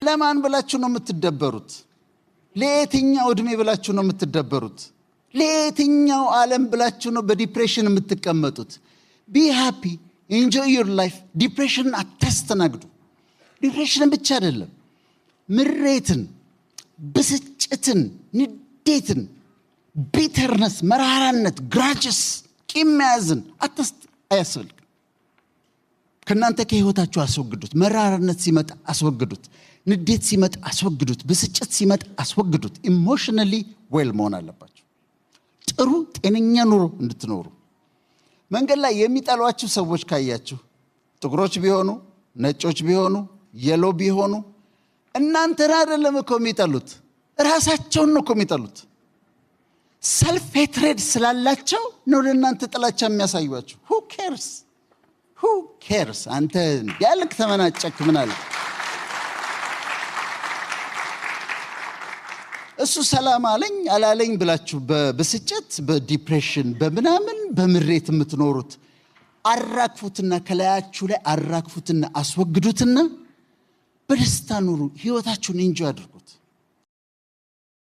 ለማን ብላችሁ ነው የምትደበሩት? ለየትኛው እድሜ ብላችሁ ነው የምትደበሩት? ለየትኛው ዓለም ብላችሁ ነው በዲፕሬሽን የምትቀመጡት? ቢ ሃፒ ኢንጆይ ዩር ላይፍ። ዲፕሬሽን አታስተናግዱ። ዲፕሬሽን ብቻ አይደለም፣ ምሬትን፣ ብስጭትን፣ ንዴትን፣ ቢተርነስ፣ መራራነት፣ ግራጅስ፣ ቂም መያዝን አያስፈልግም። ከእናንተ ከህይወታችሁ አስወግዱት። መራራነት ሲመጣ አስወግዱት። ንዴት ሲመጣ አስወግዱት። ብስጭት ሲመጣ አስወግዱት። ኢሞሽናሊ ዌል መሆን አለባችሁ፣ ጥሩ ጤነኛ ኑሮ እንድትኖሩ። መንገድ ላይ የሚጠሏችሁ ሰዎች ካያችሁ፣ ጥቁሮች ቢሆኑ ነጮች ቢሆኑ የሎ ቢሆኑ፣ እናንተን አይደለም እኮ የሚጠሉት፣ ራሳቸውን ነው እኮ የሚጠሉት። ሰልፍ ሄትሬድ ስላላቸው ነው ለእናንተ ጥላቻ የሚያሳዩአችሁ። who cares? አንተ ያልክ ተመናጨክ ምን አለ? እሱ ሰላም አለኝ አላለኝ ብላችሁ በብስጭት በዲፕሬሽን በምናምን በምሬት የምትኖሩት አራግፉትና ከላያችሁ ላይ አራግፉትና አስወግዱትና በደስታ ኑሩ። ህይወታችሁን እንጆይ አድርጉት።